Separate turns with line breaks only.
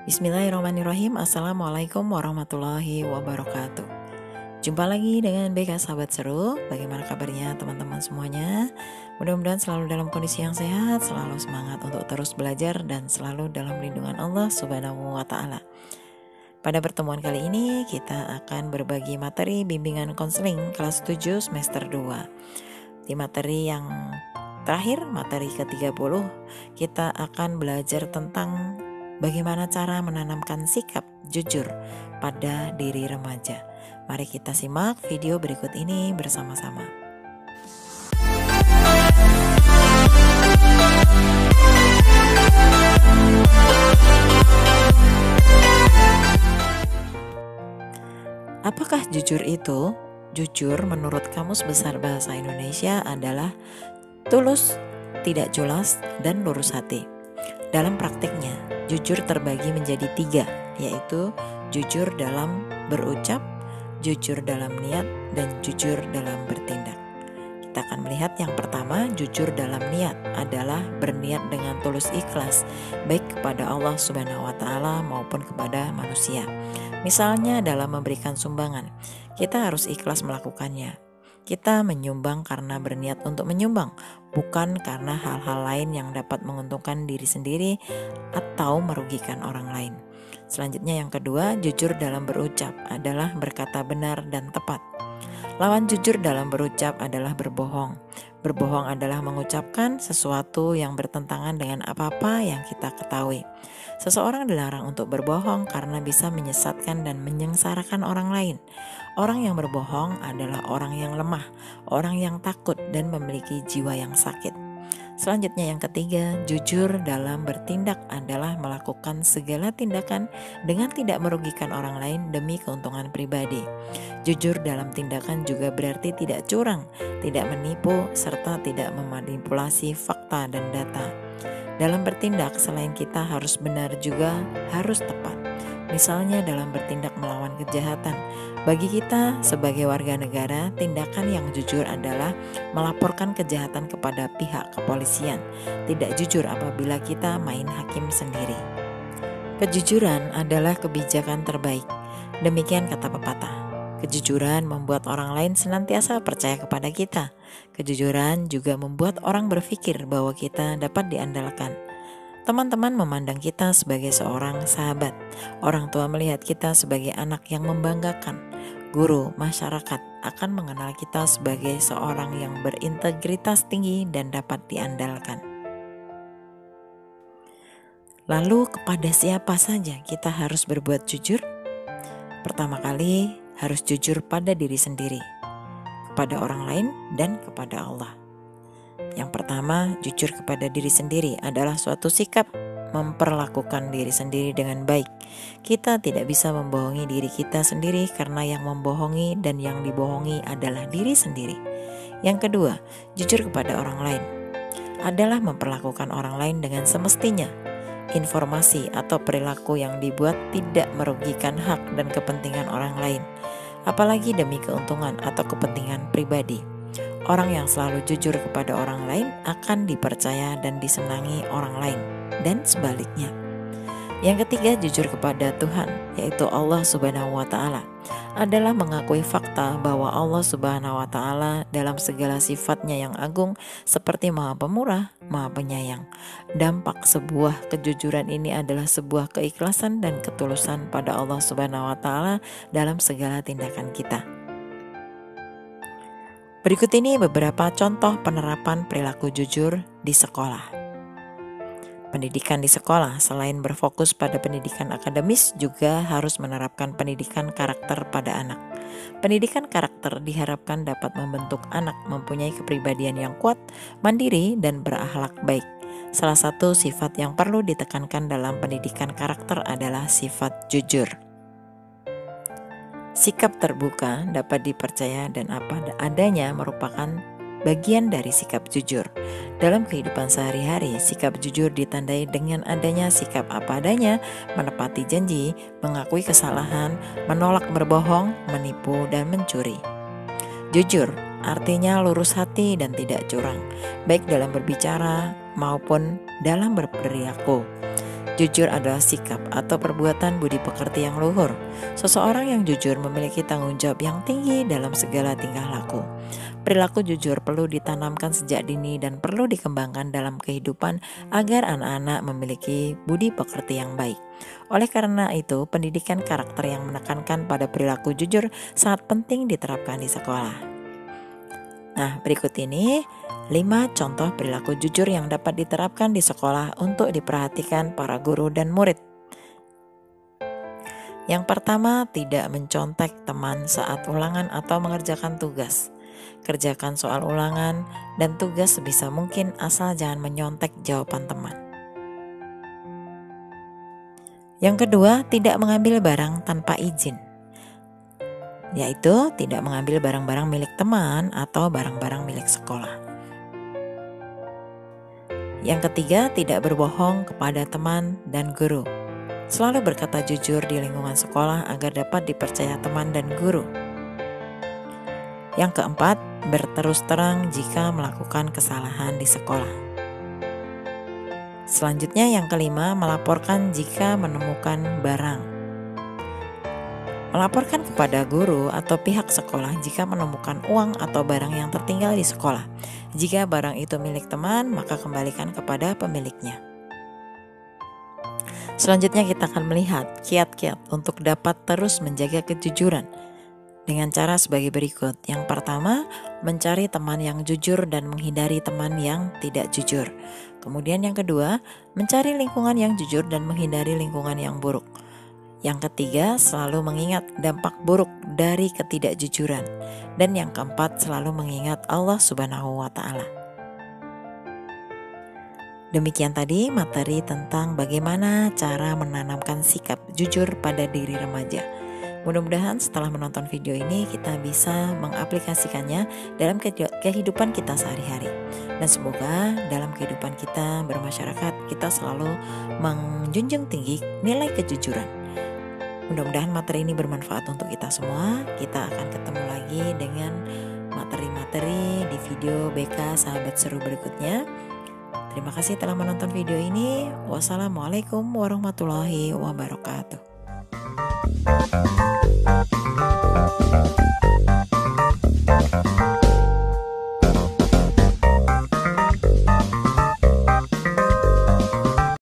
Bismillahirrahmanirrahim. Assalamualaikum warahmatullahi wabarakatuh. Jumpa lagi dengan BK Sahabat Seru. Bagaimana kabarnya teman-teman semuanya? Mudah-mudahan selalu dalam kondisi yang sehat, selalu semangat untuk terus belajar dan selalu dalam lindungan Allah Subhanahu wa Ta'ala. Pada pertemuan kali ini kita akan berbagi materi bimbingan konseling kelas 7 semester 2. Di materi yang terakhir, materi ke-30, kita akan belajar tentang bagaimana cara menanamkan sikap jujur pada diri remaja. Mari kita simak video berikut ini bersama-sama. Apakah jujur itu? Jujur menurut Kamus Besar Bahasa Indonesia adalah tulus, tidak culas, dan lurus hati. Dalam praktiknya, jujur terbagi menjadi 3, yaitu jujur dalam berucap, jujur dalam niat, dan jujur dalam bertindak. Kita akan melihat yang pertama, jujur dalam niat adalah berniat dengan tulus ikhlas, baik kepada Allah Subhanahu wa Ta'ala maupun kepada manusia. Misalnya dalam memberikan sumbangan, kita harus ikhlas melakukannya. Kita menyumbang karena berniat untuk menyumbang, bukan karena hal-hal lain yang dapat menguntungkan diri sendiri atau merugikan orang lain. Selanjutnya yang kedua, jujur dalam berucap adalah berkata benar dan tepat. Lawan jujur dalam berucap adalah berbohong. Berbohong adalah mengucapkan sesuatu yang bertentangan dengan apa-apa yang kita ketahui. Seseorang dilarang untuk berbohong karena bisa menyesatkan dan menyengsarakan orang lain. Orang yang berbohong adalah orang yang lemah, orang yang takut dan memiliki jiwa yang sakit. Selanjutnya yang ketiga, jujur dalam bertindak adalah melakukan segala tindakan dengan tidak merugikan orang lain demi keuntungan pribadi. Jujur dalam tindakan juga berarti tidak curang, tidak menipu, serta tidak memanipulasi fakta dan data. Dalam bertindak, selain kita harus benar juga harus tepat. Misalnya dalam bertindak melawan kejahatan. Bagi kita sebagai warga negara, tindakan yang jujur adalah melaporkan kejahatan kepada pihak kepolisian. Tidak jujur apabila kita main hakim sendiri. Kejujuran adalah kebijakan terbaik. Demikian kata pepatah. Kejujuran membuat orang lain senantiasa percaya kepada kita. Kejujuran juga membuat orang berpikir bahwa kita dapat diandalkan. Teman-teman memandang kita sebagai seorang sahabat. Orang tua melihat kita sebagai anak yang membanggakan. Guru, masyarakat akan mengenal kita sebagai seorang yang berintegritas tinggi dan dapat diandalkan. Lalu kepada siapa saja kita harus berbuat jujur? Pertama kali harus jujur pada diri sendiri, kepada orang lain, dan kepada Allah. Yang pertama, jujur kepada diri sendiri adalah suatu sikap memperlakukan diri sendiri dengan baik. Kita tidak bisa membohongi diri kita sendiri karena yang membohongi dan yang dibohongi adalah diri sendiri. Yang kedua, jujur kepada orang lain adalah memperlakukan orang lain dengan semestinya. Informasi atau perilaku yang dibuat tidak merugikan hak dan kepentingan orang lain, apalagi demi keuntungan atau kepentingan pribadi. Orang yang selalu jujur kepada orang lain akan dipercaya dan disenangi orang lain, dan sebaliknya. Yang ketiga, jujur kepada Tuhan, yaitu Allah Subhanahu wa Ta'ala, adalah mengakui fakta bahwa Allah Subhanahu wa Ta'ala dalam segala sifatnya yang agung seperti Maha Pemurah, Maha Penyayang. Dampak sebuah kejujuran ini adalah sebuah keikhlasan dan ketulusan pada Allah Subhanahu wa Ta'ala dalam segala tindakan kita. Berikut ini beberapa contoh penerapan perilaku jujur di sekolah. Pendidikan di sekolah selain berfokus pada pendidikan akademis juga harus menerapkan pendidikan karakter pada anak. Pendidikan karakter diharapkan dapat membentuk anak mempunyai kepribadian yang kuat, mandiri, dan berakhlak baik. Salah satu sifat yang perlu ditekankan dalam pendidikan karakter adalah sifat jujur. Sikap terbuka, dapat dipercaya, dan apa adanya merupakan bagian dari sikap jujur. Dalam kehidupan sehari-hari, sikap jujur ditandai dengan adanya sikap apa adanya, menepati janji, mengakui kesalahan, menolak berbohong, menipu, dan mencuri. Jujur artinya lurus hati dan tidak curang, baik dalam berbicara maupun dalam berperilaku. Jujur adalah sikap atau perbuatan budi pekerti yang luhur. Seseorang yang jujur memiliki tanggung jawab yang tinggi dalam segala tingkah laku. Perilaku jujur perlu ditanamkan sejak dini dan perlu dikembangkan dalam kehidupan agar anak-anak memiliki budi pekerti yang baik. Oleh karena itu, pendidikan karakter yang menekankan pada perilaku jujur sangat penting diterapkan di sekolah. Nah, berikut ini 5 contoh perilaku jujur yang dapat diterapkan di sekolah untuk diperhatikan para guru dan murid. Yang pertama, tidak mencontek teman saat ulangan atau mengerjakan tugas. Kerjakan soal ulangan dan tugas sebisa mungkin asal jangan menyontek jawaban teman. Yang kedua, tidak mengambil barang tanpa izin, yaitu tidak mengambil barang-barang milik teman atau barang-barang milik sekolah. Yang ketiga, tidak berbohong kepada teman dan guru. Selalu berkata jujur di lingkungan sekolah agar dapat dipercaya teman dan guru. Yang keempat, berterus terang jika melakukan kesalahan di sekolah. Selanjutnya yang kelima, melaporkan jika menemukan barang. Melaporkan kepada guru atau pihak sekolah jika menemukan uang atau barang yang tertinggal di sekolah. Jika barang itu milik teman, maka kembalikan kepada pemiliknya. Selanjutnya kita akan melihat kiat-kiat untuk dapat terus menjaga kejujuran dengan cara sebagai berikut. Yang pertama, mencari teman yang jujur dan menghindari teman yang tidak jujur. Kemudian yang kedua, mencari lingkungan yang jujur dan menghindari lingkungan yang buruk. Yang ketiga, selalu mengingat dampak buruk dari ketidakjujuran. Dan yang keempat, selalu mengingat Allah Subhanahu wa Ta'ala. Demikian tadi materi tentang bagaimana cara menanamkan sikap jujur pada diri remaja. Mudah-mudahan setelah menonton video ini kita bisa mengaplikasikannya dalam kehidupan kita sehari-hari. Dan semoga dalam kehidupan kita bermasyarakat kita selalu menjunjung tinggi nilai kejujuran. Mudah-mudahan materi ini bermanfaat untuk kita semua. Kita akan ketemu lagi dengan materi-materi di video BK Sahabat Seru berikutnya. Terima kasih telah menonton video ini. Wassalamualaikum warahmatullahi wabarakatuh.